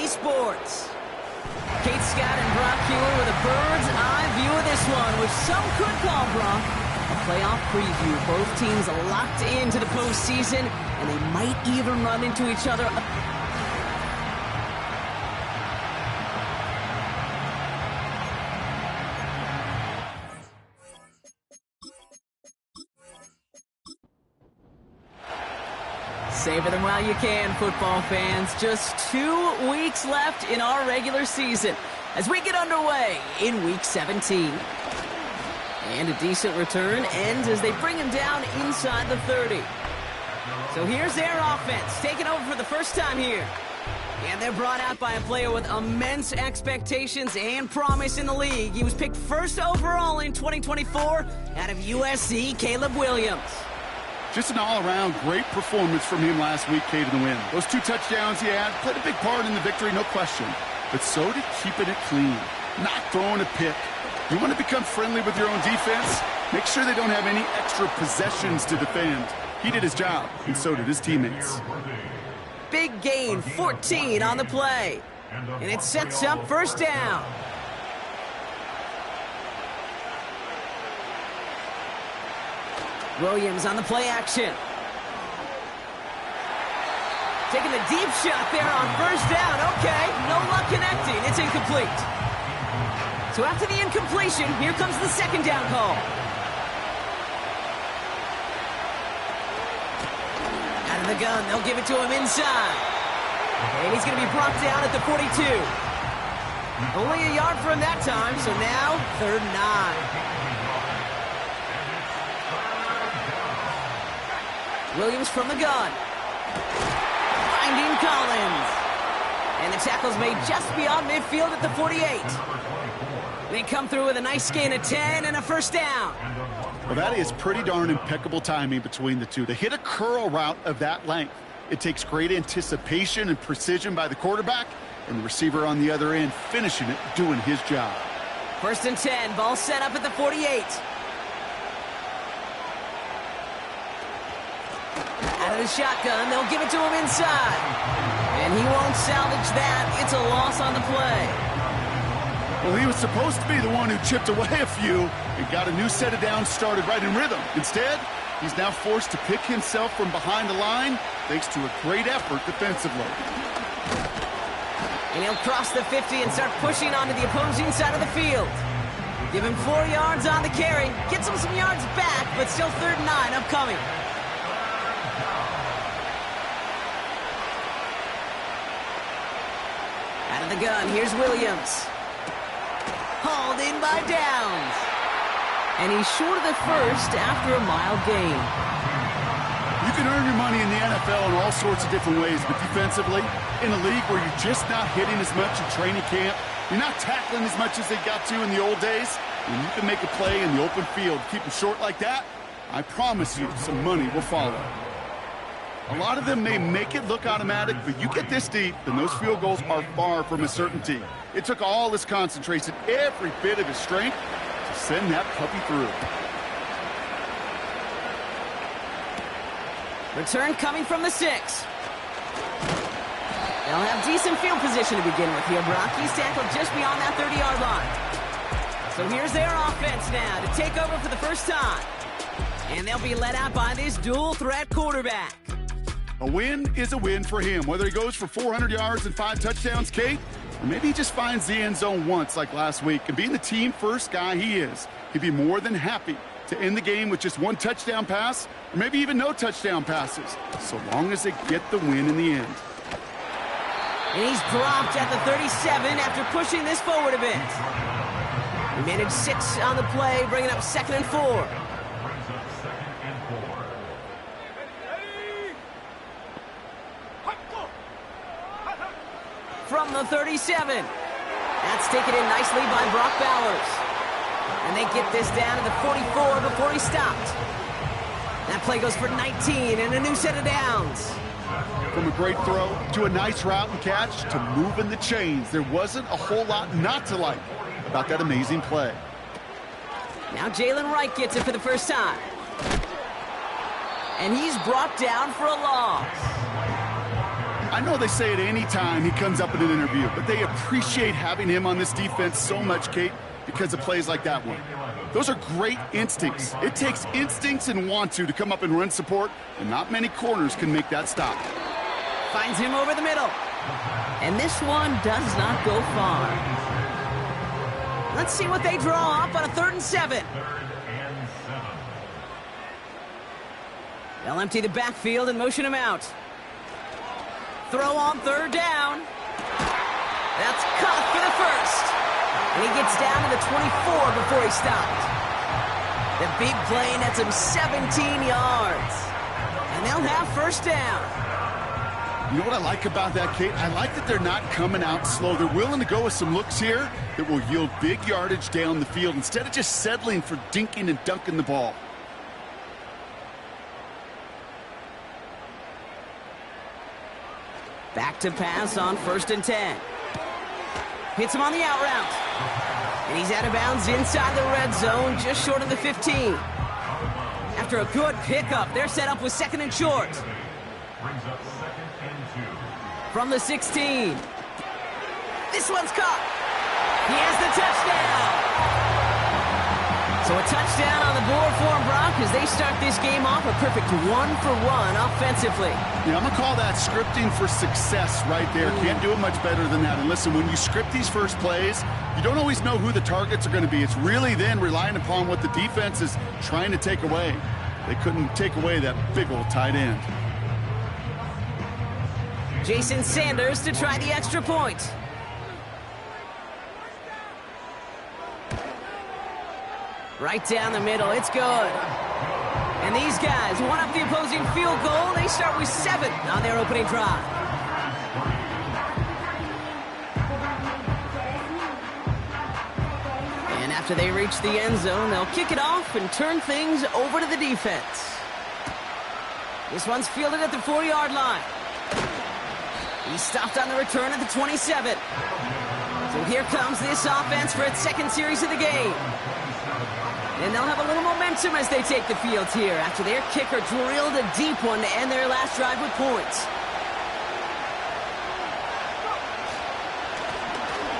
Sports. Kate Scott and Brock Hewer with a bird's eye view of this one, which some could call, Brock, a playoff preview. Both teams locked into the postseason, and they might even run into each other. Savor them while you can, football fans. Just 2 weeks left in our regular season as we get underway in Week 17. And a decent return ends as they bring him down inside the 30. So here's their offense, taking over for the first time here. And they're brought out by a player with immense expectations and promise in the league. He was picked first overall in 2024 out of USC, Caleb Williams. Just an all-around great performance from him last week, Kate, in the win. Those 2 touchdowns he had played a big part in the victory, no question. But so did keeping it clean, not throwing a pick. You want to become friendly with your own defense? Make sure they don't have any extra possessions to defend. He did his job, and so did his teammates. Big gain, 14 on the play. And it sets up first down. Williams on the play action. Taking the deep shot there on first down. Okay, no luck connecting. It's incomplete. So after the incompletion, here comes the second down call. Out of the gun, they'll give it to him inside. And he's going to be brought down at the 42. Only a yard for him that time, so now 3rd and 9. Williams from the gun. Finding Collins. And the tackle's made just beyond midfield at the 48. They come through with a nice gain of 10 and a first down. Well, that is pretty darn impeccable timing between the two. To hit a curl route of that length, it takes great anticipation and precision by the quarterback, and the receiver on the other end finishing it, doing his job. 1st and 10, ball set up at the 48. Out of the shotgun, they'll give it to him inside. And he won't salvage that. It's a loss on the play. Well, he was supposed to be the one who chipped away a few and got a new set of downs started right in rhythm. Instead, he's now forced to pick himself from behind the line thanks to a great effort defensively. And he'll cross the 50 and start pushing onto the opposing side of the field. Give him 4 yards on the carry. Gets him some yards back, but still 3rd and 9 upcoming. Out of the gun, here's Williams. Hauled in by Downs. And he's short of the first after a mild gain. You can earn your money in the NFL in all sorts of different ways, but defensively, in a league where you're just not hitting as much in training camp, you're not tackling as much as they got to in the old days, when you can make a play in the open field, keep them short like that, I promise you some money will follow. A lot of them may make it look automatic, but you get this deep, and those field goals are far from a certainty. It took all his concentration, every bit of his strength, to send that puppy through. Return coming from the 6. They'll have decent field position to begin with here. Brock, he's tackled just beyond that 30-yard line. So here's their offense now to take over for the first time. And they'll be led out by this dual-threat quarterback. A win is a win for him, whether he goes for 400 yards and 5 touchdowns, Kate, or maybe he just finds the end zone once like last week. And being the team-first guy he is, he'd be more than happy to end the game with just 1 touchdown pass, or maybe even no touchdown passes, so long as they get the win in the end. And he's dropped at the 37 after pushing this forward a bit. He managed 6 on the play, bringing up 2nd and 4. From the 37. That's taken in nicely by Brock Bowers. And they get this down to the 44 before he stopped. That play goes for 19 and a new set of downs. From a great throw to a nice route and catch to moving the chains, there wasn't a whole lot not to like about that amazing play. Now Jalen Wright gets it for the first time. And he's brought down for a loss. I know they say it any time he comes up in an interview, but they appreciate having him on this defense so much, Kate, because of plays like that one. Those are great instincts. It takes instincts and want to come up and run support, and not many corners can make that stop. Finds him over the middle. And this one does not go far. Let's see what they draw up on a 3rd and 7. They'll empty the backfield and motion him out. Throw on 3rd down. That's caught for the first. And he gets down to the 24 before he stopped. The big play nets him 17 yards. And they'll have 1st down. You know what I like about that, Kate? I like that they're not coming out slow. They're willing to go with some looks here that will yield big yardage down the field instead of just settling for dinking and dunking the ball. Back to pass on 1st and 10. Hits him on the out route. And he's out of bounds inside the red zone, just short of the 15. After a good pickup, they're set up with 2nd and short. From the 16. This one's caught. He has the touchdown. So a touchdown on the board for them, Brock, as they start this game off a perfect 1-for-1 offensively. Yeah, I'm going to call that scripting for success right there. Can't do it much better than that. And listen, when you script these first plays, you don't always know who the targets are going to be. It's really then relying upon what the defense is trying to take away. They couldn't take away that big old tight end. Jason Sanders to try the extra point. Right down the middle, it's good. And these guys one up the opposing field goal. They start with 7 on their opening drive. And after they reach the end zone, they'll kick it off and turn things over to the defense. This one's fielded at the 4-yard line. He stopped on the return at the 27. So here comes this offense for its 2nd series of the game. And they'll have a little momentum as they take the field here after their kicker drilled a deep one to end their last drive with points.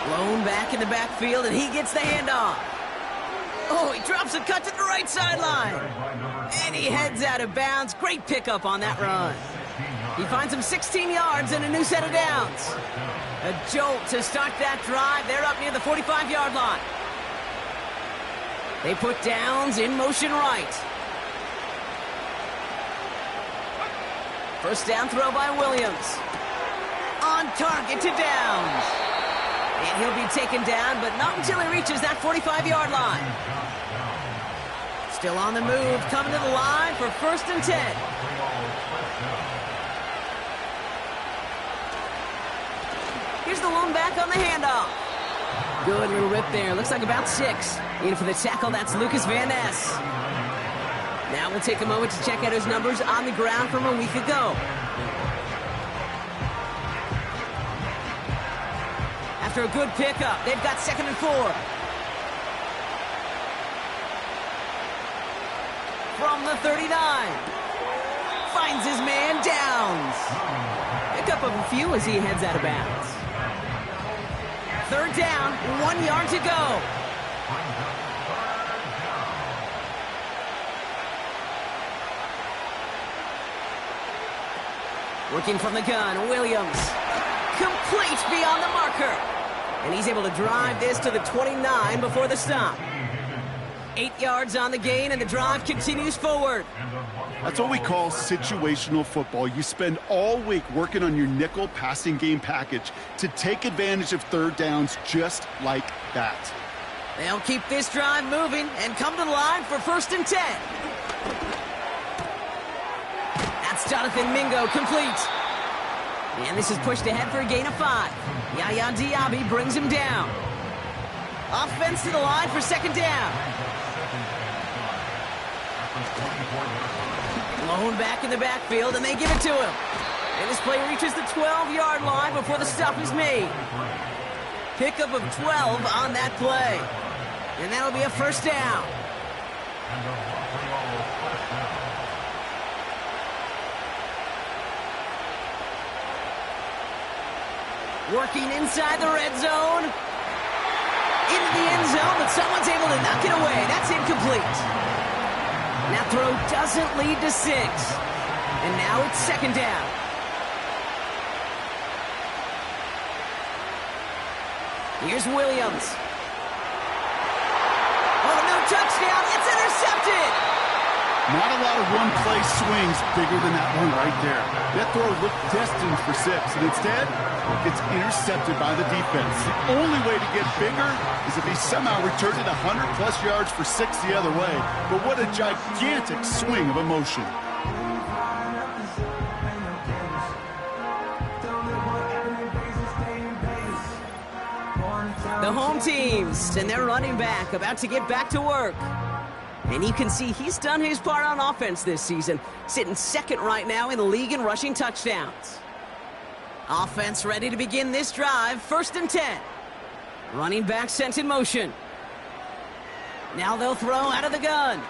Blown back in the backfield, and he gets the handoff. Oh, he drops a cut to the right sideline. And he heads out of bounds. Great pickup on that run. He finds him 16 yards and a new set of downs. A jolt to start that drive. They're up near the 45-yard line. They put downs in motion right. 1st down throw by Williams. On target to Downs. And he'll be taken down, but not until he reaches that 45-yard line. Still on the move, coming to the line for 1st and 10. Here's the lone back on the handoff. Good little rip there. Looks like about 6. In for the tackle, that's Lucas Van Ness. Now we'll take a moment to check out his numbers on the ground from a week ago. After a good pickup, they've got 2nd and 4. From the 39. Finds his man Downs. Pickup of a few as he heads out of bounds. 3rd down, 1 yard to go. Working from the gun, Williams. Complete beyond the marker. And he's able to drive this to the 29 before the stop. 8 yards on the gain, and the drive continues forward. That's what we call situational football. You spend all week working on your nickel passing game package to take advantage of 3rd downs just like that. They'll keep this drive moving and come to the line for 1st and 10. That's Jonathan Mingo complete. And this is pushed ahead for a gain of 5. Yaya Diaby brings him down. Offense to the line for 2nd down. Blown back in the backfield, and they give it to him. And this play reaches the 12-yard line before the stop is made. Pickup of 12 on that play. And that'll be a 1st down. Working inside the red zone. Into the end zone, but someone's able to knock it away. That's incomplete. That throw doesn't lead to 6. And now it's second down. Here's Williams. Oh, no touchdown. It's intercepted. Not a lot of one-play swings bigger than that one right there. That throw looked destined for 6, and instead, it gets intercepted by the defense. The only way to get bigger is if he somehow returned it 100-plus yards for 6 the other way. But what a gigantic swing of emotion. The home teams and their running back about to get back to work. And you can see he's done his part on offense this season, sitting second right now in the league in rushing touchdowns. Offense ready to begin this drive, 1st and 10. Running back sent in motion. Now they'll throw out of the gun.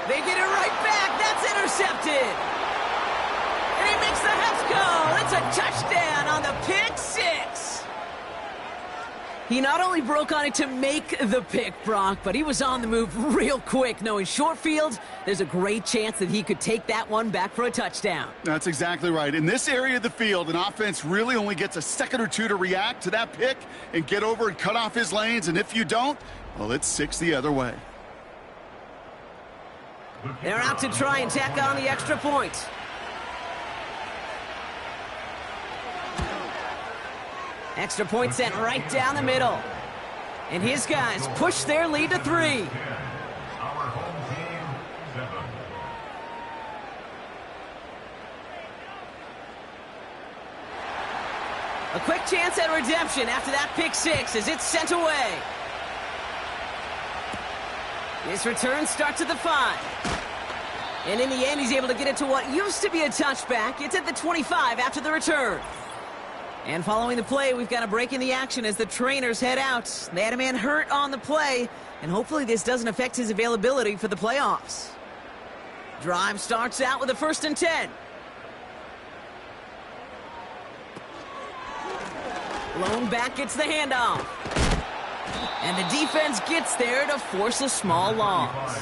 They get it right back. That's intercepted. And he makes the Hefco. It's a touchdown on the pick 6. He not only broke on it to make the pick, Brock, but he was on the move real quick, knowing short fields, there's a great chance that he could take that one back for a touchdown. That's exactly right. In this area of the field, an offense really only gets a second or two to react to that pick and get over and cut off his lanes, and if you don't, well, it's 6 the other way. They're out to try and tack on the extra point. Extra point sent right down the middle. And his guys push their lead to 3. A quick chance at redemption after that pick 6 as it's sent away. This return starts at the 5. And in the end, he's able to get it to what used to be a touchback. It's at the 25 after the return. And following the play, we've got a break in the action as the trainers head out. They had a man hurt on the play, and hopefully this doesn't affect his availability for the playoffs. Drive starts out with a 1st and 10. Lone back gets the handoff. And the defense gets there to force a small loss.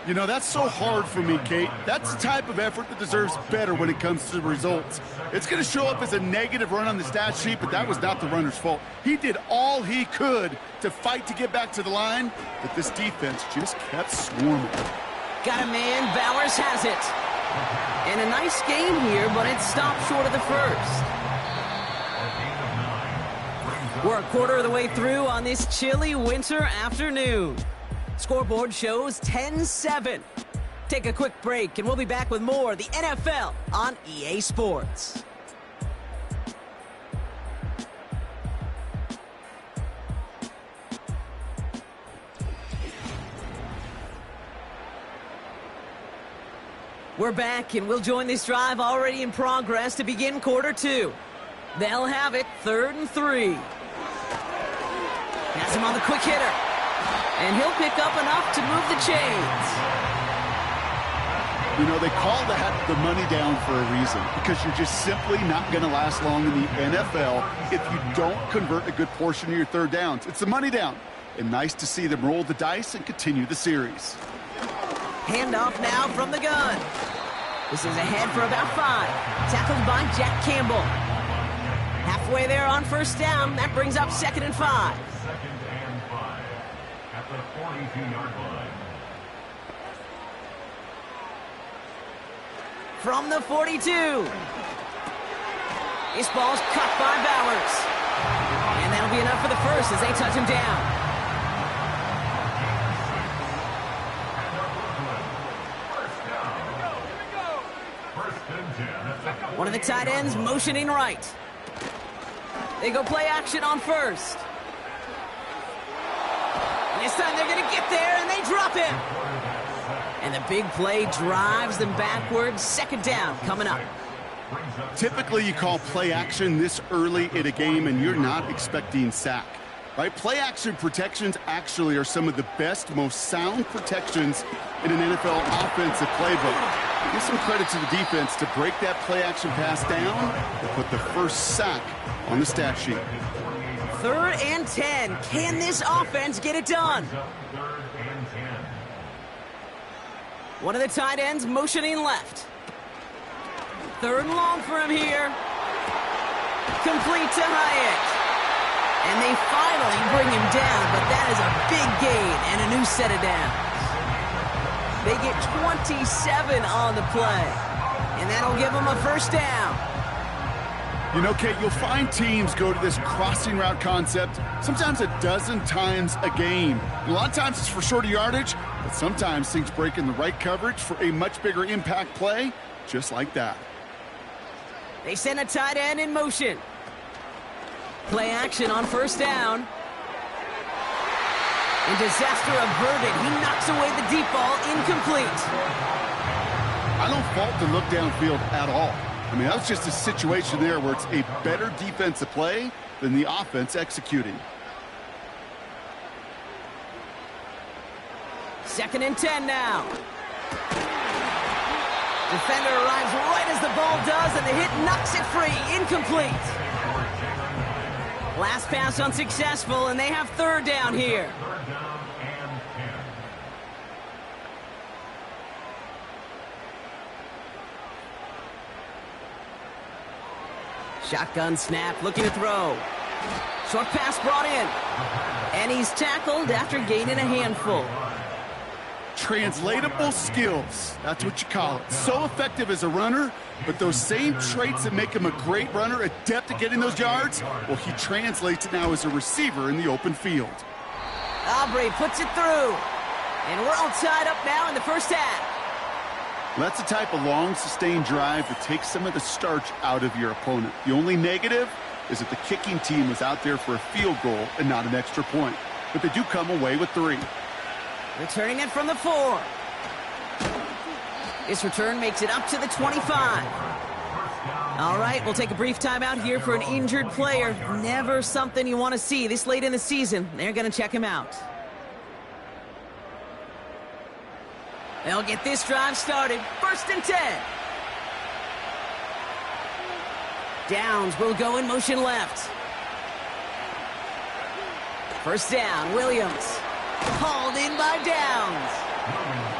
You know, that's so hard for me, Kate. That's the type of effort that deserves better when it comes to the results. It's going to show up as a negative run on the stat sheet, but that was not the runner's fault. He did all he could to fight to get back to the line, but this defense just kept swarming. Got a man, Bowers has it. And a nice game here, but it stopped short of the 1st. We're a quarter of the way through on this chilly winter afternoon. Scoreboard shows 10-7. Take a quick break, and we'll be back with more of the NFL on EA Sports. We're back, and we'll join this drive already in progress to begin quarter 2. They'll have it 3rd and 3. Has him on the quick hitter. And he'll pick up enough to move the chains. You know, they call that the money down for a reason, because you're just simply not going to last long in the NFL if you don't convert a good portion of your 3rd downs. It's the money down. And nice to see them roll the dice and continue the series. Handoff now from the gun. This is ahead for about 5. Tackled by Jack Campbell. Halfway there on 1st down. That brings up 2nd and 5. At the 42-yard line. From the 42. This ball's cut by Bowers. And that'll be enough for the 1st as they touch him down. One of the tight ends motioning right. They go play action on 1st. This time they're going to get there, and they drop him. And the big play drives them backwards. 2nd down coming up. Typically, you call play action this early in a game, and you're not expecting sack. right? Play-action protections actually are some of the best, most sound protections in an NFL offensive playbook. Give some credit to the defense to break that play-action pass down and put the first sack on the stat sheet. 3rd and 10. Can this offense get it done? One of the tight ends motioning left. 3rd and long for him here. Complete to Hyatt. And they finally bring him down, but that is a big gain and a new set of downs. They get 27 on the play, and that'll give them a first down. You know, Kate, you'll find teams go to this crossing route concept sometimes a dozen times a game. And a lot of times it's for shorter yardage, but sometimes things break in the right coverage for a much bigger impact play, just like that. They send a tight end in motion. Play action on first down. And disaster averted. He knocks away the deep ball, incomplete. I don't fault the look downfield at all. I mean, that was just a situation there where it's a better defensive play than the offense executing. 2nd and 10 now. Defender arrives right as the ball does, and the hit knocks it free. Incomplete. Last pass unsuccessful, and they have 3rd down here. Shotgun snap, looking to throw. Short pass brought in. And he's tackled after gaining a handful. Translatable skills, that's what you call it. So effective as a runner, but those same traits that make him a great runner, adept at getting those yards, well, he translates it now as a receiver in the open field. Aubrey puts it through. And we're all tied up now in the first half. That's the type of long, sustained drive that takes some of the starch out of your opponent. The only negative is that the kicking team was out there for a field goal and not an extra point. But they do come away with 3. Returning it from the 4. This return makes it up to the 25. All right, we'll take a brief timeout here for an injured player. Never something you want to see this late in the season. They're going to check him out. They'll get this drive started. 1st and 10. Downs will go in motion left. First down, Williams. Hauled in by Downs.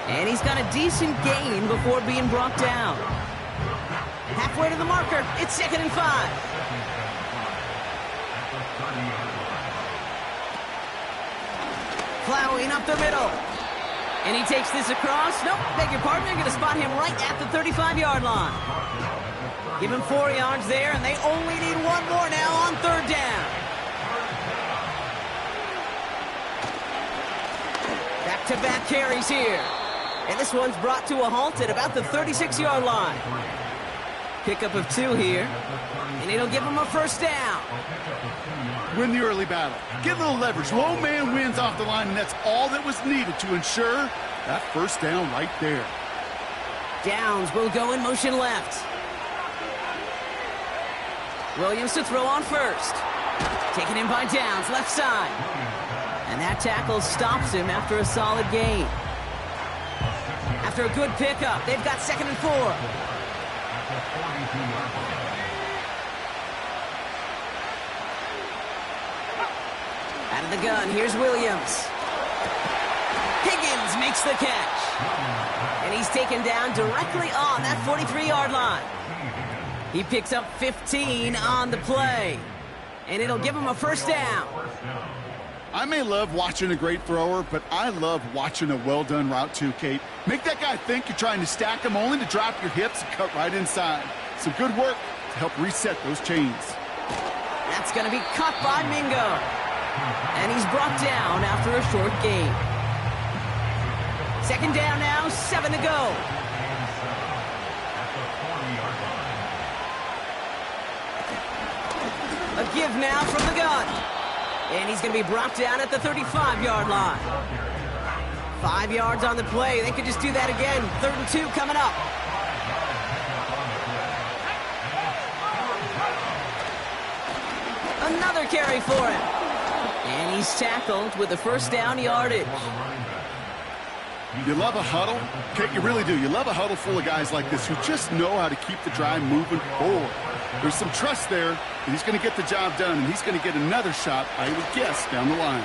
And he's got a decent gain before being brought down. Halfway to the marker. It's 2nd and 5. Plowing up the middle. And he takes this across. Nope, beg your pardon. They're going to spot him right at the 35-yard line. Give him 4 yards there, and they only need 1 more now on 3rd down. Back-to-back carries here. And this one's brought to a halt at about the 36-yard line. Pickup of 2 here. And it'll give him a first down. Win the early battle. Get a little leverage. Low man wins off the line, and that's all that was needed to ensure that first down right there. Downs will go in motion left. Williams to throw on first. Taken in by Downs, left side. And that tackle stops him after a solid gain. After a good pickup, they've got 2nd and 4. Out of the gun, here's Williams. Higgins makes the catch. And he's taken down directly on that 43-yard line. He picks up 15 on the play. And it'll give him a first down. I may love watching a great thrower, but I love watching a well-done route too, Kate. Make that guy think you're trying to stack him only to drop your hips and cut right inside. Some good work to help reset those chains. That's going to be caught by Mingo. And he's brought down after a short gain. 2nd down now, 7 to go. A give now from the gun. And he's going to be brought down at the 35-yard line. 5 yards on the play. They could just do that again. 3rd and 2 coming up. Another carry for him. And he's tackled with the first down yardage. You love a huddle? Okay, you really do. You love a huddle full of guys like this who just know how to keep the drive moving forward. There's some trust there that he's going to get the job done, and he's going to get another shot, I would guess, down the line.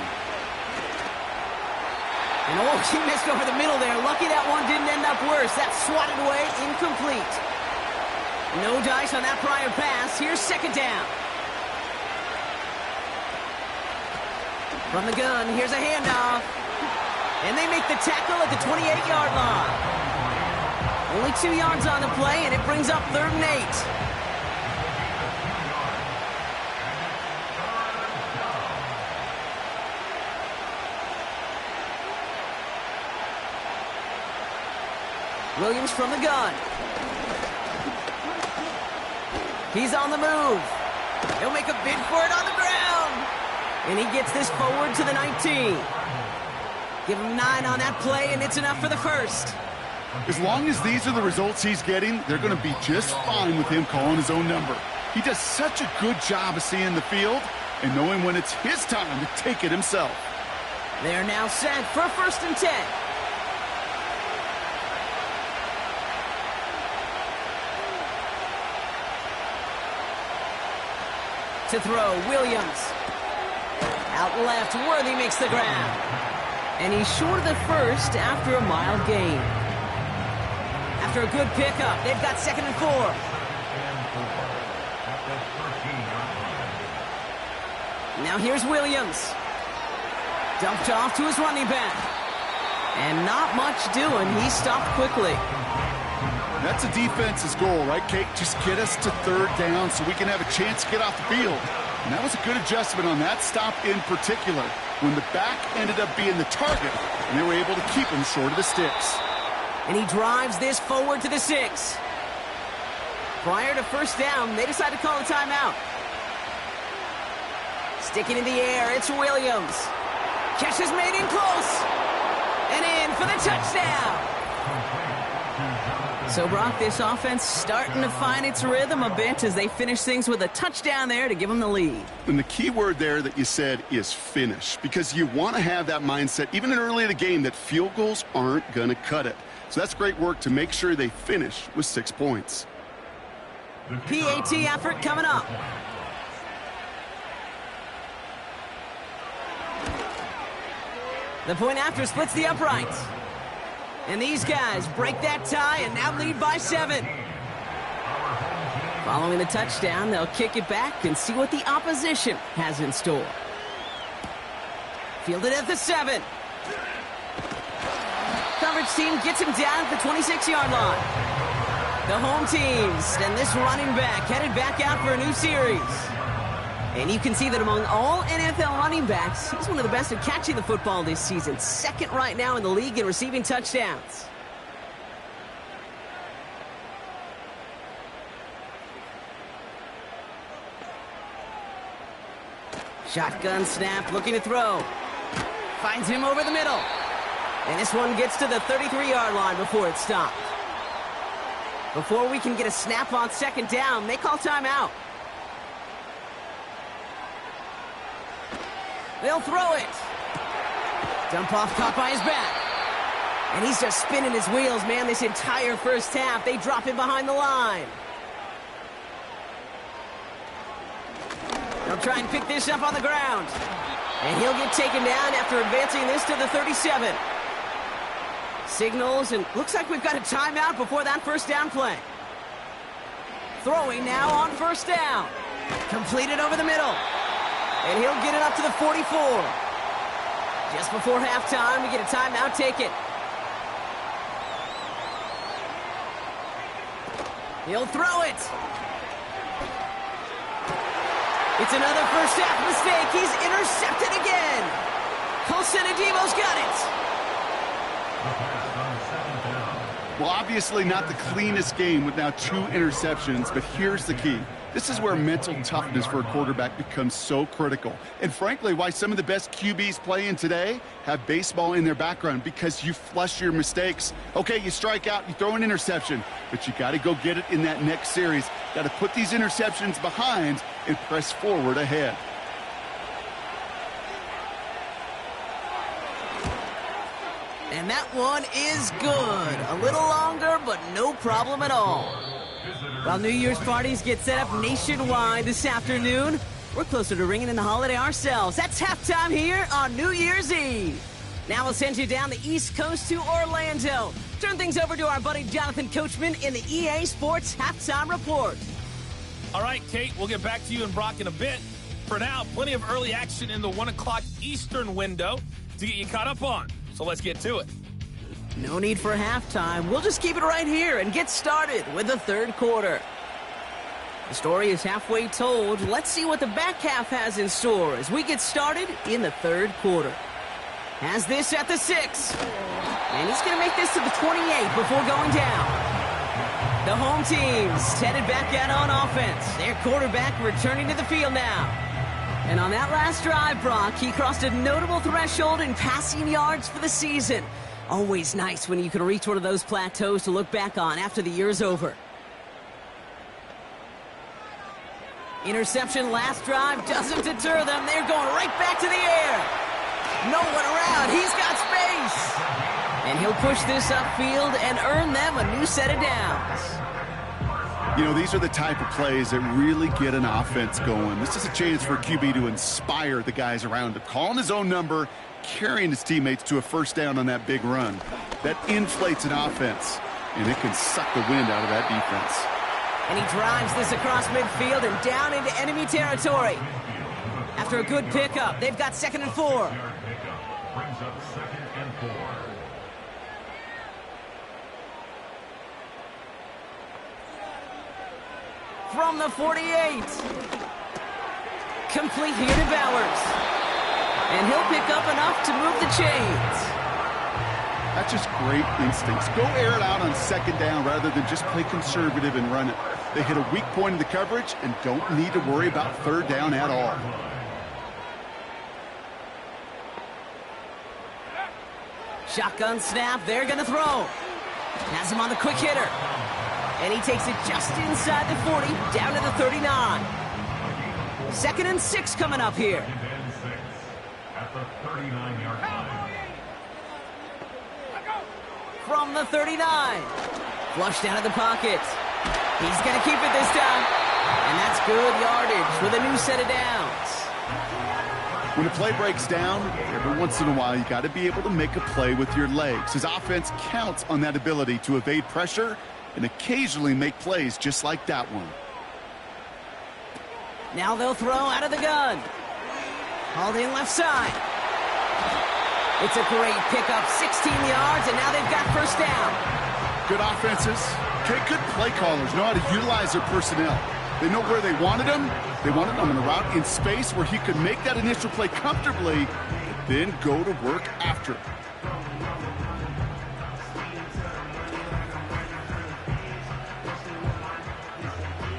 And oh, he missed over the middle there. Lucky that one didn't end up worse. That's swatted away, incomplete. No dice on that prior pass. Here's second down. From the gun, here's a handoff. And they make the tackle at the 28-yard line. Only 2 yards on the play, and it brings up 3rd and 8. Williams from the gun. He's on the move. He'll make a bid for it on the ground. And he gets this forward to the 19. Give him 9 on that play, and it's enough for the first. As long as these are the results he's getting, they're going to be just fine with him calling his own number. He does such a good job of seeing the field and knowing when it's his time to take it himself. They're now set for 1st and 10. To throw, Williams. Out left, Worthy makes the grab. And he's short of the first after a mild gain. After a good pickup, they've got 2nd and 4. Now here's Williams. Dumped off to his running back. And not much doing. He stopped quickly. That's a defense's goal, right, Kate? Just get us to 3rd down so we can have a chance to get off the field. And that was a good adjustment on that stop in particular, when the back ended up being the target, and they were able to keep him short of the sticks. And he drives this forward to the 6. Prior to 1st down, they decide to call a timeout. Sticking in the air, it's Williams. Catch is made in close. And in for the touchdown. So, Brock, this offense starting to find its rhythm a bit as they finish things with a touchdown there to give them the lead. And the key word there that you said is finish, because you want to have that mindset, even early in the game, that field goals aren't going to cut it. So that's great work to make sure they finish with 6 points. PAT effort coming up. The point after splits the uprights. And these guys break that tie and now lead by 7. Following the touchdown, they'll kick it back and see what the opposition has in store. Fielded at the 7. Coverage team gets him down at the 26-yard line. The home teams and this running back headed back out for a new series. And you can see that among all NFL running backs, he's one of the best at catching the football this season. 2nd right now in the league in receiving touchdowns. Shotgun snap, looking to throw. Finds him over the middle. And this one gets to the 33-yard line before it's stopped. Before we can get a snap on 2nd down, they call timeout. They'll throw it. Dump off caught by his back. And he's just spinning his wheels, man, this entire 1st half. They drop him behind the line. They'll try and pick this up on the ground. And he'll get taken down after advancing this to the 37. Signals, and looks like we've got a timeout before that 1st down play. Throwing now on 1st down. Completed over the middle. And he'll get it up to the 44. Just before halftime, we get a timeout taken. He'll throw it. It's another 1st half mistake. He's intercepted again. Colson Adebo's got it. Well, obviously not the cleanest game with now 2 interceptions, but here's the key. This is where mental toughness for a quarterback becomes so critical. And frankly, why some of the best QBs playing today have baseball in their background, because you flush your mistakes. Okay, you strike out, you throw an interception, but you got to go get it in that next series. Got to put these interceptions behind and press forward ahead. And that one is good. A little longer, but no problem at all. While New Year's parties get set up nationwide this afternoon, we're closer to ringing in the holiday ourselves. That's halftime here on New Year's Eve. Now we'll send you down the East Coast to Orlando. Turn things over to our buddy Jonathan Coachman in the EA Sports Halftime Report. All right, Kate, we'll get back to you and Brock in a bit. For now, plenty of early action in the 1 o'clock Eastern window to get you caught up on. So let's get to it. No need for halftime. We'll just keep it right here and get started with the third quarter. The story is halfway told. Let's see what the back half has in store as we get started in the third quarter. Has this at the 6. And he's going to make this to the 28 before going down. The home team's headed back out on offense. Their quarterback returning to the field now. And on that last drive, Brock, he crossed a notable threshold in passing yards for the season. Always nice when you can reach one of those plateaus to look back on after the year's over. Interception last drive doesn't deter them. They're going right back to the air. No one around. He's got space. And he'll push this upfield and earn them a new set of downs. You know, these are the type of plays that really get an offense going. This is a chance for a QB to inspire the guys around him. Calling his own number, carrying his teammates to a first down on that big run. That inflates an offense, and it can suck the wind out of that defense. And he drives this across midfield and down into enemy territory. After a good pickup, they've got 2nd and 4. Brings up 2nd and 4. From the 48. Complete here to Bowers. And he'll pick up enough to move the chains. That's just great instincts. Go air it out on 2nd down rather than just play conservative and run it. They hit a weak point in the coverage and don't need to worry about 3rd down at all. Shotgun snap, they're going to throw. Has him on the quick hitter. And he takes it just inside the 40, down to the 39. 2nd and 6 coming up here. At the 39-yard line. From the 39. Flushed out of the pocket. He's going to keep it this time. And that's good yardage with a new set of downs. When a play breaks down, every once in a while you got to be able to make a play with your legs. His offense counts on that ability to evade pressure and occasionally make plays just like that one. Now they'll throw out of the gun. Hauled in left side. It's a great pickup, 16 yards, and now they've got first down. Good offenses. Okay, good play callers know how to utilize their personnel. They know where they wanted him. They wanted him in a route in space where he could make that initial play comfortably, but then go to work after it.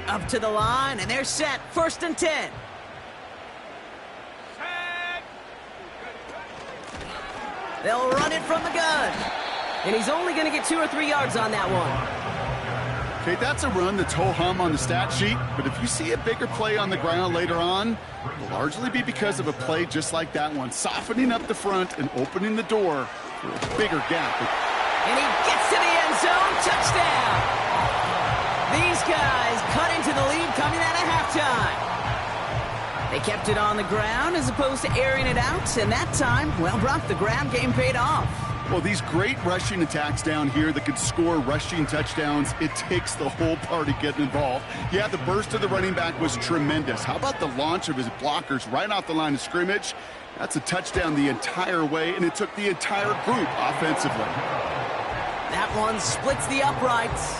Up to the line, and they're set. 1st and 10. They'll run it from the gun. And he's only going to get 2 or 3 yards on that one. Okay, that's a run that's ho-hum on the stat sheet, but if you see a bigger play on the ground later on, it'll largely be because of a play just like that one, softening up the front and opening the door for a bigger gap. And he gets to the end zone. Touchdown! These guys cut into the lead coming out of halftime. They kept it on the ground as opposed to airing it out, and that time, well, Brock, the ground game paid off. Well, these great rushing attacks down here that could score rushing touchdowns, it takes the whole party getting involved. Yeah, the burst of the running back was tremendous. How about the launch of his blockers right off the line of scrimmage? That's a touchdown the entire way, and it took the entire group offensively. That one splits the uprights.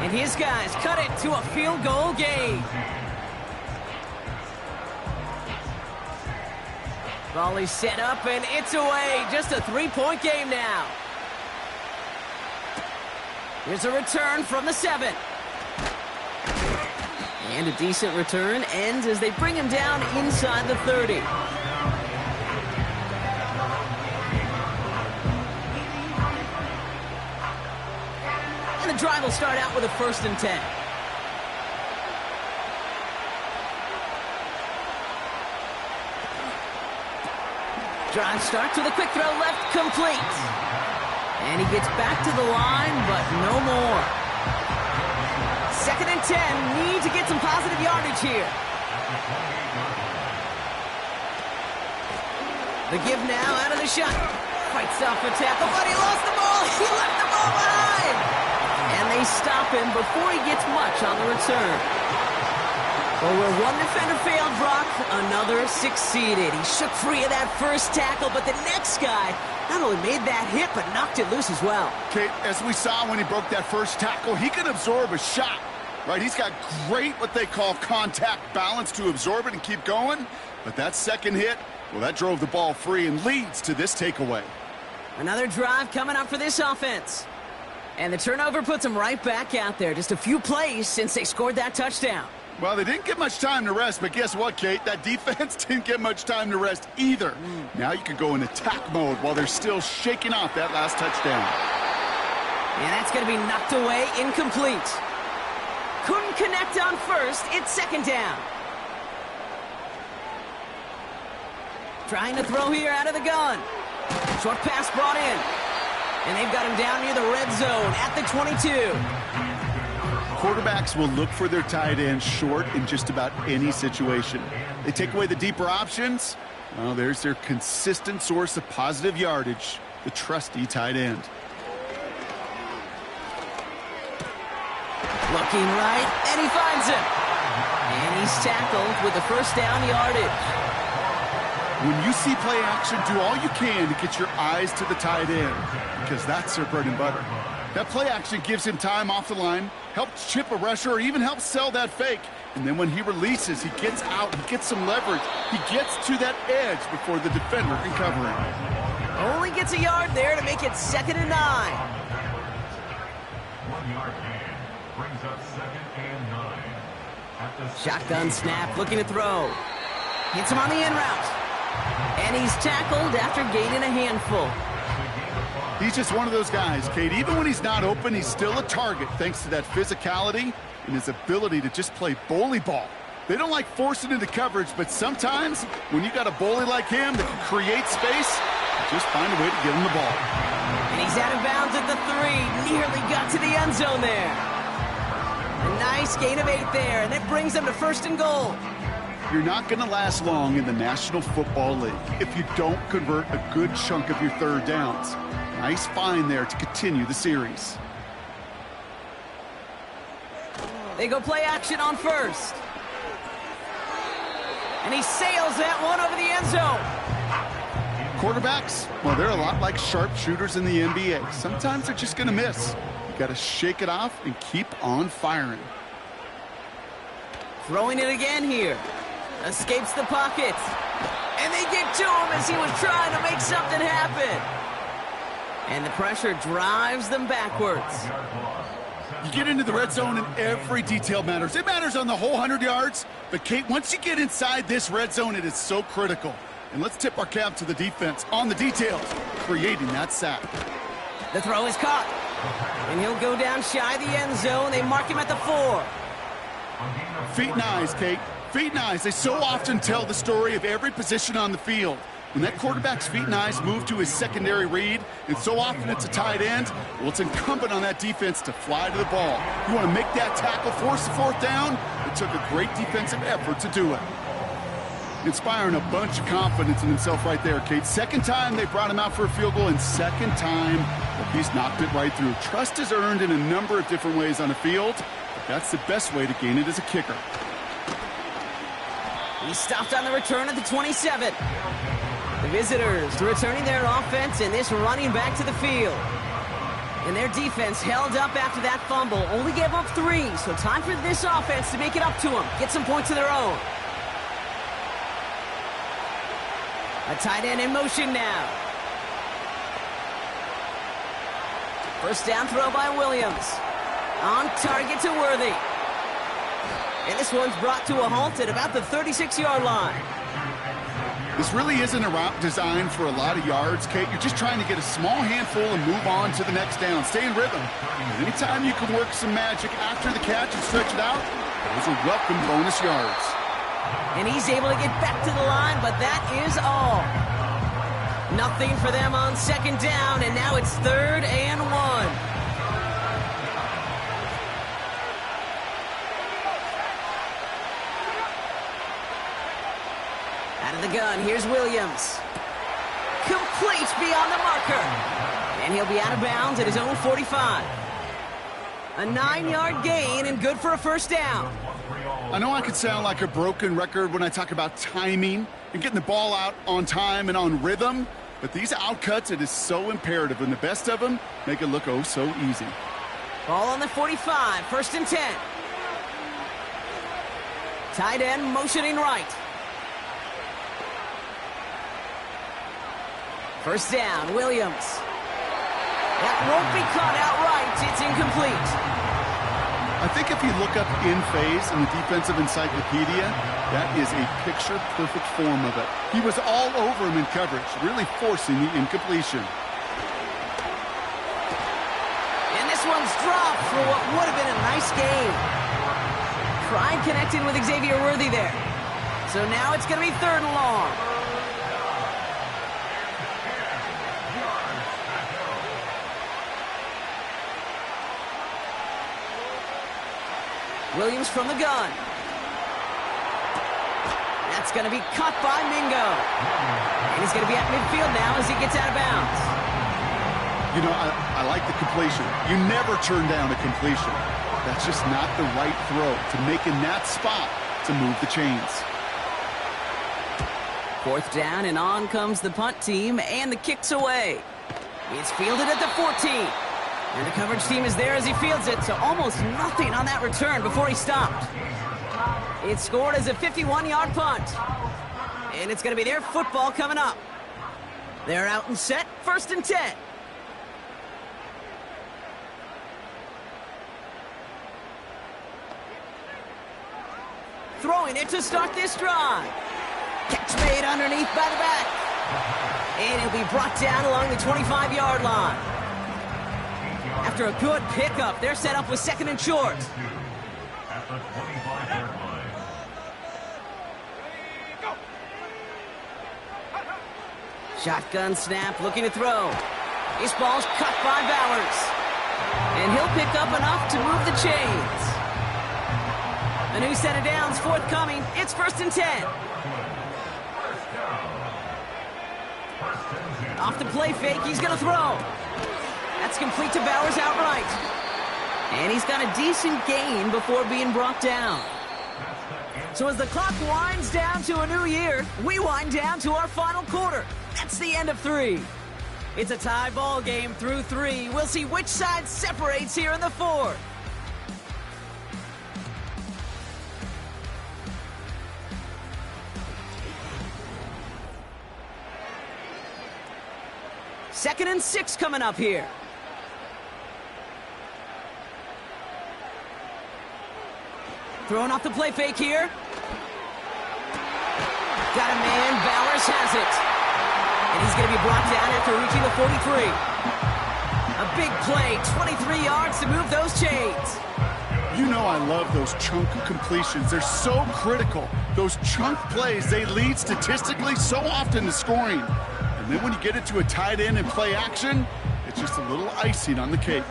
And his guys cut it to a field goal game. Volley set up, and it's away. Just a 3-point game now. Here's a return from the 7. And a decent return ends as they bring him down inside the 30. And the drive will start out with a 1st and 10. Drive starts with a quick throw left, complete. And he gets back to the line, but no more. 2nd and 10, need to get some positive yardage here. The give now out of the shot. Fights off a tackle, but he lost the ball. He left the ball behind. And they stop him before he gets much on the return. Well, where one defender failed, Brock, another succeeded. He shook free of that first tackle, but the next guy not only made that hit, but knocked it loose as well. Kate, as we saw when he broke that first tackle, he can absorb a shot, right? He's got great, what they call contact balance to absorb it and keep going. But that second hit, well, that drove the ball free and leads to this takeaway. Another drive coming up for this offense. And the turnover puts them right back out there. Just a few plays since they scored that touchdown. Well, they didn't get much time to rest, but guess what, Kate? That defense didn't get much time to rest either. Now you can go in attack mode while they're still shaking off that last touchdown. And that's going to be knocked away, incomplete. Couldn't connect on first. It's 2nd down. Trying to throw here out of the gun. Short pass brought in. And they've got him down near the red zone at the 22. Quarterbacks will look for their tight end short in just about any situation. They take away the deeper options. Well, there's their consistent source of positive yardage, the trusty tight end. Looking right, and he finds him. And he's tackled with the first down yardage. When you see play action, do all you can to get your eyes to the tight end, because that's their bread and butter. That play action gives him time off the line, helps chip a rusher, or even helps sell that fake. And then when he releases, he gets out, he gets some leverage. He gets to that edge before the defender can cover him. Only gets a yard there to make it 2nd and 9. 1 yard gain brings up 2nd and 9. At the Shotgun snap, looking to throw. Hits him on the in route. And he's tackled after gaining a handful. He's just one of those guys, Kate. Even when he's not open, he's still a target thanks to that physicality and his ability to just play bully ball. They don't like forcing into coverage, but sometimes when you got a bully like him that can create space, just find a way to get him the ball. And he's out of bounds at the 3. Nearly got to the end zone there. A nice gain of 8 there, and that brings them to 1st and goal. You're not going to last long in the National Football League if you don't convert a good chunk of your third downs. Nice find there to continue the series. They go play action on first. And he sails that one over the end zone. Quarterbacks, well, they're a lot like sharpshooters in the NBA. Sometimes they're just going to miss. You got to shake it off and keep on firing. Throwing it again here. Escapes the pocket. And they get to him as he was trying to make something happen. And the pressure drives them backwards. You get into the red zone and every detail matters. It matters on the whole 100 yards. But, Kate, once you get inside this red zone, it is so critical. And let's tip our cap to the defense on the details, creating that sack. The throw is caught. And he'll go down shy of the end zone. They mark him at the 4. Feet and eyes, Kate. Feet and eyes. They so often tell the story of every position on the field. When that quarterback's feet and eyes move to his secondary read, and so often it's a tight end, well, it's incumbent on that defense to fly to the ball. You want to make that tackle, force the 4th down? It took a great defensive effort to do it. Inspiring a bunch of confidence in himself right there, Kate. 2nd time they brought him out for a field goal, and 2nd time well, he's knocked it right through. Trust is earned in a number of different ways on the field, but that's the best way to gain it as a kicker. He stopped on the return at the 27. The visitors returning their offense and this running back to the field. And their defense held up after that fumble. Only gave up 3, so time for this offense to make it up to them. Get some points of their own. A tight end in motion now. First down throw by Williams. On target to Worthy. And this one's brought to a halt at about the 36-yard line. This really isn't a route designed for a lot of yards, Kate. You're just trying to get a small handful and move on to the next down. Stay in rhythm. Anytime you can work some magic after the catch and stretch it out, those are welcome bonus yards. And he's able to get back to the line, but that is all. Nothing for them on second down, and now it's 3rd and 1. Out of the gun, here's Williams. Complete beyond the marker. And he'll be out of bounds at his own 45. A 9-yard gain and good for a first down. I know I could sound like a broken record when I talk about timing and getting the ball out on time and on rhythm, but these outcuts, it is so imperative, and the best of them make it look oh so easy. Ball on the 45, 1st and 10. Tight end motioning right. First down, Williams. That won't be caught outright. It's incomplete. I think if you look up in phase in the defensive encyclopedia, that is a picture-perfect form of it. He was all over him in coverage, really forcing the incompletion. And this one's dropped for what would have been a nice game. Tried connecting with Xavier Worthy there. So now it's going to be 3rd and long. Williams from the gun. That's going to be caught by Mingo. And he's going to be at midfield now as he gets out of bounds. You know, I like the completion. You never turn down a completion. That's just not the right throw to make in that spot to move the chains. 4th down, and on comes the punt team, and the kick's away. It's fielded at the 14. And the coverage team is there as he fields it, so almost nothing on that return before he stopped. It's scored as a 51-yard punt. And it's going to be their football coming up. They're out and set, 1st and 10. Throwing it to start this drive. Catch made underneath by the back. And it'll be brought down along the 25-yard line. After a good pickup, they're set up with 2nd and short. At the 25-yard line. Shotgun snap, looking to throw. This ball's cut by Bowers. And he'll pick up enough to move the chains. A new set of downs forthcoming. It's 1st and 10. Off the play fake, he's going to throw. That's complete to Bowers outright. And he's got a decent gain before being brought down. So as the clock winds down to a new year, we wind down to our final quarter. That's the end of 3. It's a tie ball game through 3. We'll see which side separates here in the 4th. Second and 6 coming up here. Throwing off the play fake here. Got a man, Bowers has it. And he's going to be brought down after reaching the 43. A big play, 23 yards to move those chains. You know I love those chunk completions. They're so critical. Those chunk plays, they lead statistically so often to scoring. And then when you get it to a tight end and play action, it's just a little icing on the cake.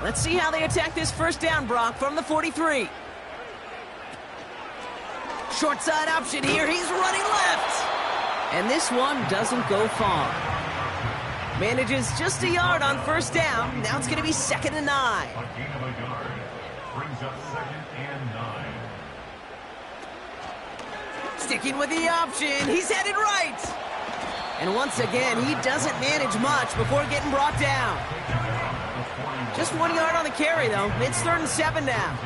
Let's see how they attack this first down, Brock, from the 43. Short side option here. He's running left. And this one doesn't go far. Manages just a yard on first down. Now it's going to be 2nd and 9. A gain of a yard. Brings up 2nd and 9. Sticking with the option. He's headed right. And once again, he doesn't manage much before getting brought down. Just 1 yard on the carry, though. It's 3rd and 7 now.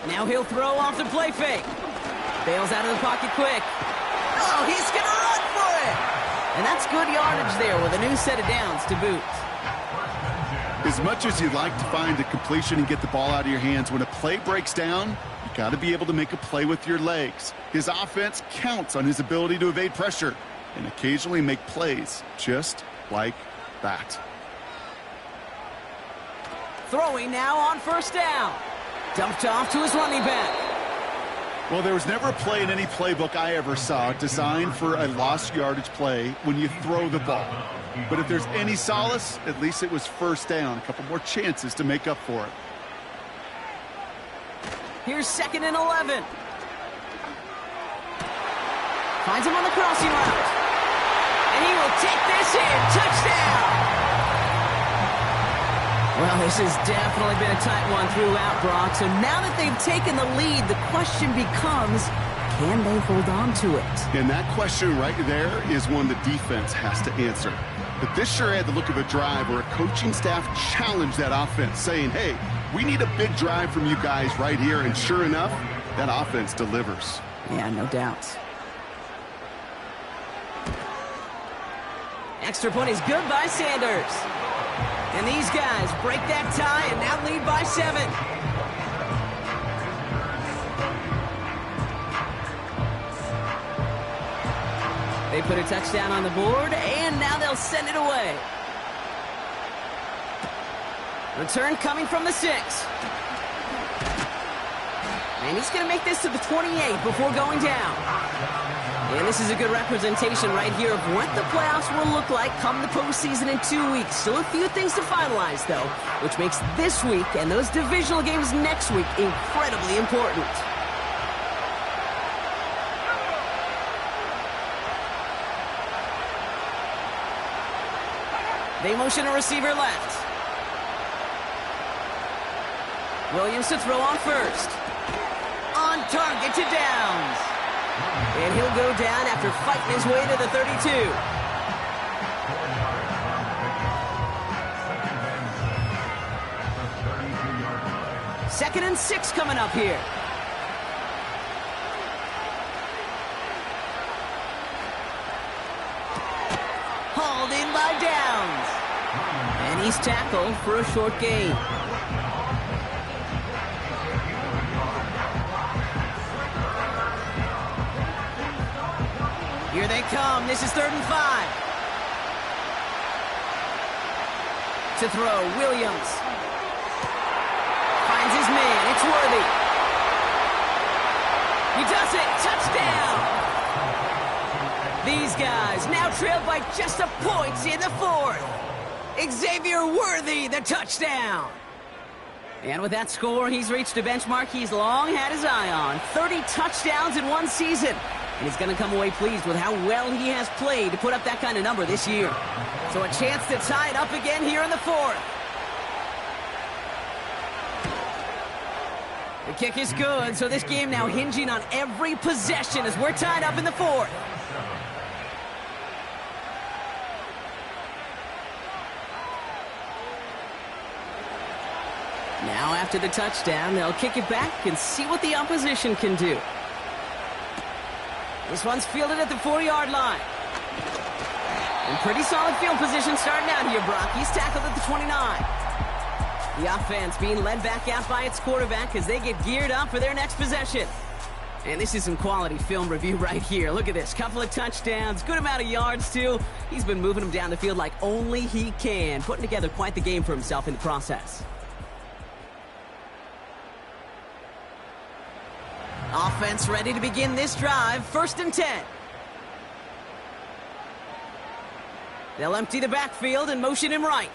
Now he'll throw off the play fake. Bails out of the pocket quick. Oh, he's going to run for it. And that's good yardage there with a new set of downs to boot. As much as you'd like to find a completion and get the ball out of your hands, when a play breaks down, you got to be able to make a play with your legs. His offense counts on his ability to evade pressure and occasionally make plays just like that. Throwing now on first down. Dumped off to his running back. Well, there was never a play in any playbook I ever saw designed for a lost yardage play when you throw the ball. But if there's any solace, at least it was first down. A couple more chances to make up for it. Here's 2nd and 11. Finds him on the crossing route. And he will take this in. Touchdown! Well, this has definitely been a tight one throughout, Brock. So now that they've taken the lead, the question becomes, can they hold on to it? And that question right there is one the defense has to answer. But this sure had the look of a drive where a coaching staff challenged that offense, saying, hey, we need a big drive from you guys right here. And sure enough, that offense delivers. Yeah, no doubt. Extra point is good by Sanders. And these guys break that tie and now lead by 7. They put a touchdown on the board, and now they'll send it away. Return coming from the 6. And he's going to make this to the 28 before going down. And this is a good representation right here of what the playoffs will look like come the postseason in 2 weeks. Still a few things to finalize, though, which makes this week and those divisional games next week incredibly important. They motion a receiver left. Williams to throw on first. On target to Downs. And he'll go down after fighting his way to the 32. Second and 6 coming up here. Hauled in by Downs. And he's tackled for a short gain. Here they come. This is 3rd and 5. To throw, Williams. Finds his man. It's Worthy. He does it. Touchdown. These guys now trailed by just a point in the 4th. Xavier Worthy, the touchdown. And with that score, he's reached a benchmark he's long had his eye on. 30 touchdowns in one season. And he's going to come away pleased with how well he has played to put up that kind of number this year. So a chance to tie it up again here in the 4th. The kick is good, so this game now hinging on every possession as we're tied up in the 4th. Now after the touchdown, they'll kick it back and see what the opposition can do. This one's fielded at the 4-yard line. In pretty solid field position starting out here, Brock. He's tackled at the 29. The offense being led back out by its quarterback as they get geared up for their next possession. And this is some quality film review right here. Look at this. Couple of touchdowns, good amount of yards, too. He's been moving them down the field like only he can, putting together quite the game for himself in the process. Offense ready to begin this drive. 1st and 10. They'll empty the backfield and motion him right.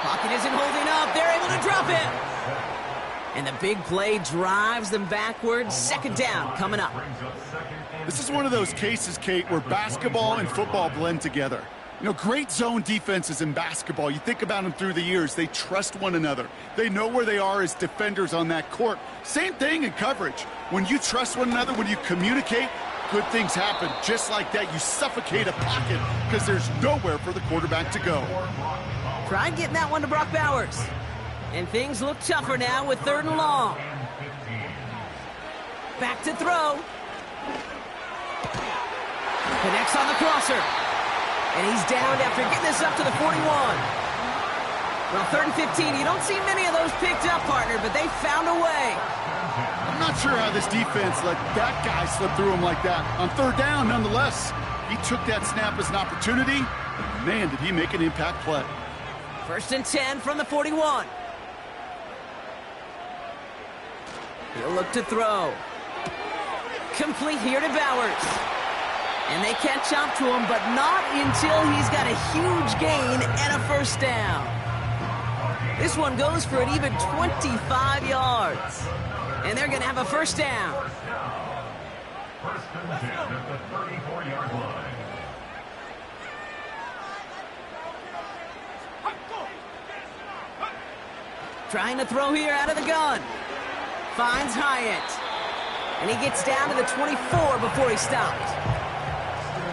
Pocket isn't holding up. They're able to drop it. And the big play drives them backwards. 2nd down coming up. This is one of those cases, Kate, where basketball and football blend together. You know, great zone defenses in basketball. You think about them through the years. They trust one another. They know where they are as defenders on that court. Same thing in coverage. When you trust one another, when you communicate, good things happen. Just like that, you suffocate a pocket because there's nowhere for the quarterback to go. Tried getting that one to Brock Bowers. And things look tougher now with 3rd and long. Back to throw. Connects on the crosser. And he's down after getting this up to the 41. Well, 3rd and 15, you don't see many of those picked up, partner, but they found a way. I'm not sure how this defense let that guy slip through him like that. On 3rd down, nonetheless, he took that snap as an opportunity. Man, did he make an impact play. First and 10 from the 41. He'll look to throw. Complete here to Bowers. And they catch up to him, but not until he's got a huge gain and a first down. This one goes for an even 25 yards. And they're going to have a first down. First and 10 at the 34-yard line. Trying to throw here out of the gun. Finds Hyatt. And he gets down to the 24 before he stopped.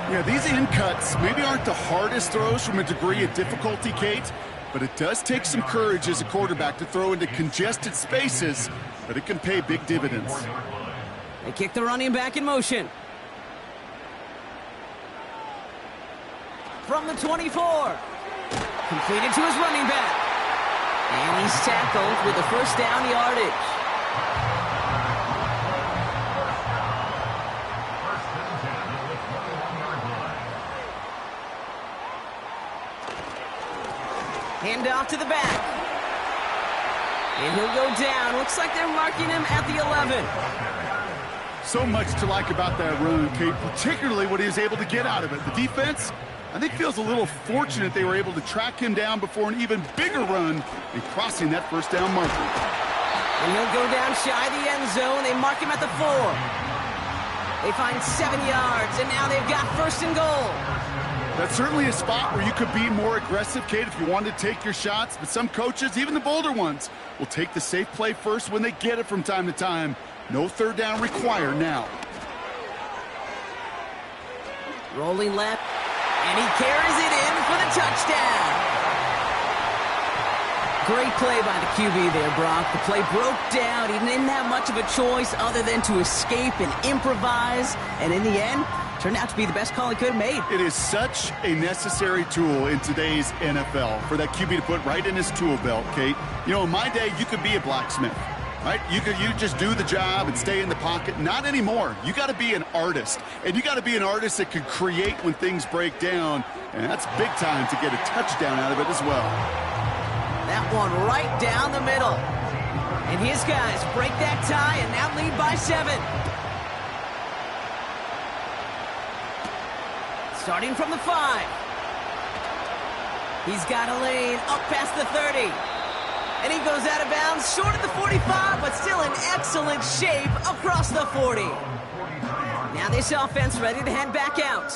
Yeah, these in cuts maybe aren't the hardest throws from a degree of difficulty, Kate, but it does take some courage as a quarterback to throw into congested spaces, but it can pay big dividends. They kick the running back in motion. From the 24. Completed to his running back. And he's tackled with the first down yardage. Hand off to the back. And he'll go down. Looks like they're marking him at the 11. So much to like about that run, Kate, particularly what he was able to get out of it. The defense, I think, feels a little fortunate they were able to track him down before an even bigger run and crossing that first down marker. And he'll go down shy of the end zone. They mark him at the 4. They find 7 yards, and now they've got first and goal. That's certainly a spot where you could be more aggressive, Kate, if you wanted to take your shots. But some coaches, even the bolder ones, will take the safe play first when they get it from time to time. No third down required now. Rolling left, and he carries it in for the touchdown. Great play by the QB there, Brock. The play broke down. He didn't have much of a choice other than to escape and improvise. And in the end, turned out to be the best call he could have made. It is such a necessary tool in today's NFL for that QB to put right in his tool belt, Kate. You know, in my day, you could be a blacksmith, right? You just do the job and stay in the pocket. Not anymore. You got to be an artist, and you got to be an artist that can create when things break down, and that's big time to get a touchdown out of it as well. That one right down the middle. And his guys break that tie and now lead by 7. Starting from the 5. He's got a lane up past the 30. And he goes out of bounds short of the 45, but still in excellent shape across the 40. Now this offense ready to head back out.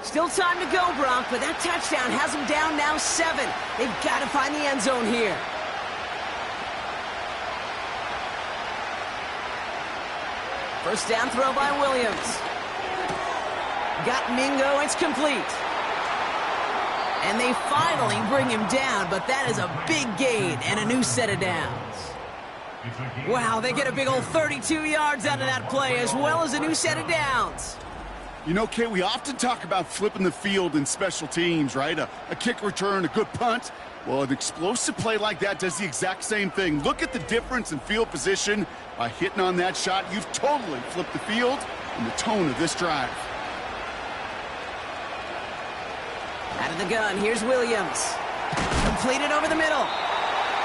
Still time to go, Brock, but that touchdown has them down now 7. They've got to find the end zone here. First down throw by Williams. Got Mingo, it's complete. And they finally bring him down, but that is a big gain and a new set of downs. Wow, they get a big old 32 yards out of that play, as well as a new set of downs. You know, Kate, we often talk about flipping the field in special teams, right? A kick return, a good punt. Well, an explosive play like that does the exact same thing. Look at the difference in field position. By hitting on that shot, you've totally flipped the field and the tone of this drive. Out of the gun, here's Williams. Completed over the middle.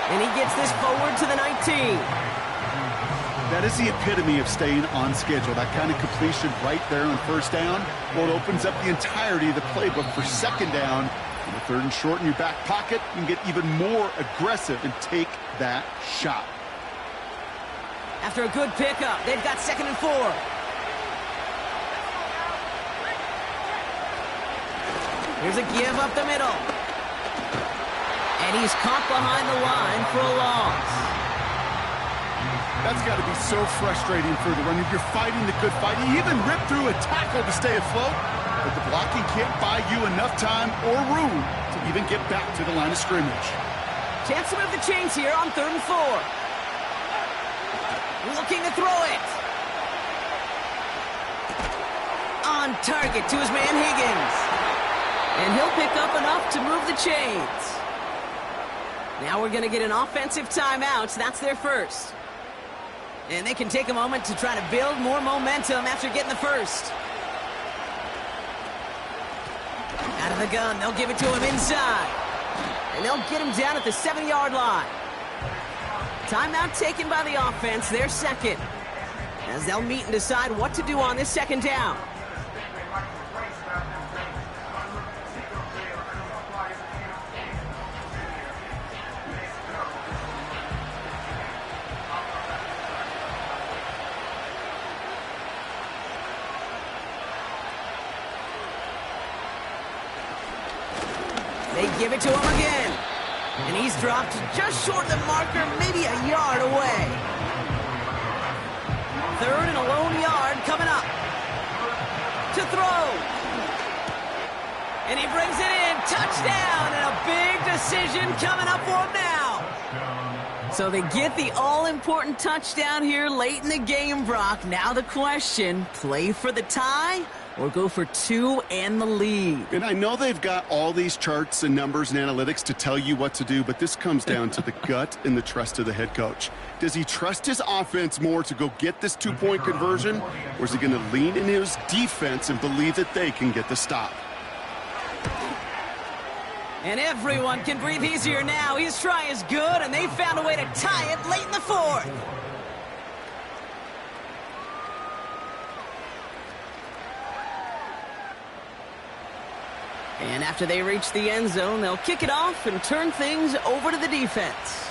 And he gets this forward to the 19. That is the epitome of staying on schedule. That kind of completion right there on first down. Well, it opens up the entirety of the playbook for second down. In the third and short in your back pocket, you can get even more aggressive and take that shot. After a good pickup, they've got 2nd and 4. Here's a give up the middle. And he's caught behind the line for a loss. That's got to be so frustrating for the runner. You're fighting the good fight. You even rip through a tackle to stay afloat, but the blocking can't buy you enough time or room to even get back to the line of scrimmage. Chance to move the chains here on 3rd and 4. Looking to throw it. On target to his man Higgins. And he'll pick up enough to move the chains. Now we're going to get an offensive timeout. That's their first. And they can take a moment to try to build more momentum after getting the first. Out of the gun, they'll give it to him inside. And they'll get him down at the 7-yard line. Timeout taken by the offense, their second, as they'll meet and decide what to do on this second down. They give it to him again. And he's dropped just short of the marker, maybe a yard away. 3rd and a lone yard coming up. To throw. And he brings it in. Touchdown. And a big decision coming up for him now. So they get the all-important touchdown here late in the game, Brock. Now the question, play for the tie or go for 2 and the lead? And I know they've got all these charts and numbers and analytics to tell you what to do, but this comes down to the gut and the trust of the head coach. Does he trust his offense more to go get this 2-point conversion, or is he going to lean in his defense and believe that they can get the stop? And everyone can breathe easier now. His try is good, and they found a way to tie it late in the 4th. And after they reach the end zone, they'll kick it off and turn things over to the defense.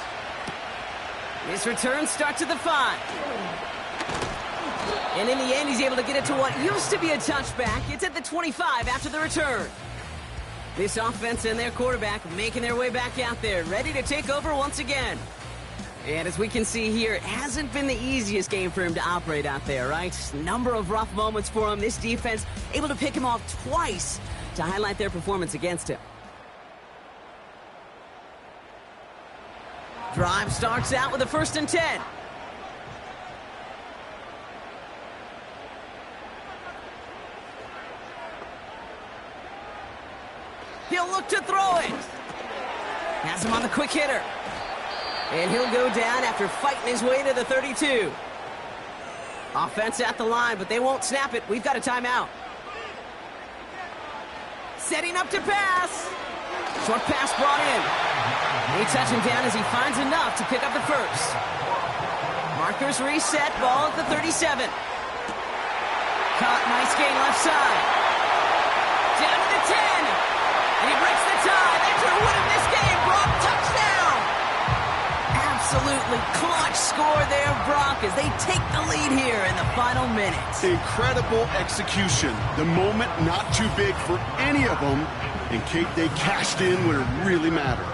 This return starts at the 5. And in the end, he's able to get it to what used to be a touchback. It's at the 25 after the return. This offense and their quarterback making their way back out there, ready to take over once again. And as we can see here, it hasn't been the easiest game for him to operate out there, right? Number of rough moments for him. This defense able to pick him off twice to highlight their performance against him. Drive starts out with a 1st and 10. He'll look to throw it. Has him on the quick hitter. And he'll go down after fighting his way to the 32. Offense at the line, but they won't snap it. We've got a timeout. Setting up to pass. Short pass brought in. They touch him down as he finds enough to pick up the 1st. Markers reset, ball at the 37. Caught, nice gain left side. Down to the 10. And he breaks the tie. That could win him this game. Brock, touchdown. Absolutely clutch score there, Brock, as they take the lead here in the final minutes. Incredible execution. The moment not too big for any of them. And Kate, they cashed in when it really mattered.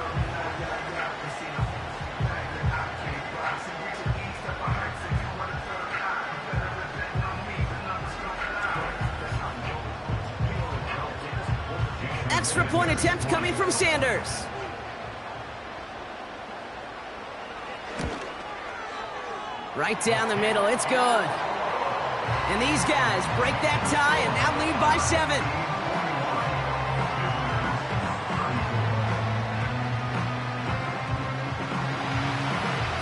Extra point attempt coming from Sanders. Right down the middle, it's good. And these guys break that tie and now lead by 7.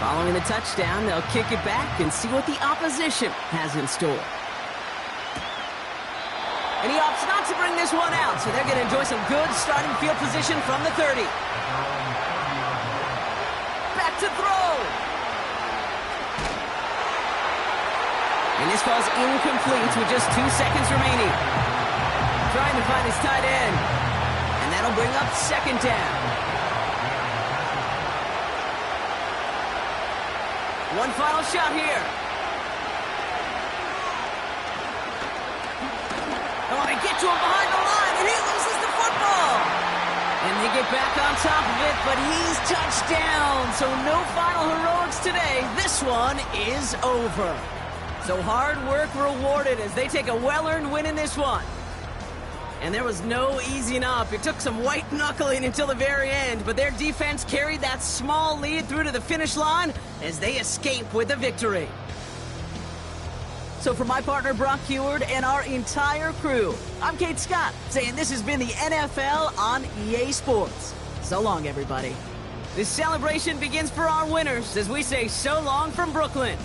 Following the touchdown, they'll kick it back and see what the opposition has in store. And he opts not to bring this one out, so they're going to enjoy some good starting field position from the 30. Back to throw. And this falls incomplete with just 2 seconds remaining. Trying to find his tight end. And that'll bring up 2nd down. One final shot here. Oh, they get to him behind the line, and he loses the football. And they get back on top of it, but he's touched down. So no final heroics today. This one is over. So hard work rewarded as they take a well-earned win in this one. And there was no easing up. It took some white knuckling until the very end, but their defense carried that small lead through to the finish line as they escape with the victory. So for my partner Brock Huard and our entire crew, I'm Kate Scott saying this has been the NFL on EA Sports. So long, everybody. This celebration begins for our winners as we say so long from Brooklyn.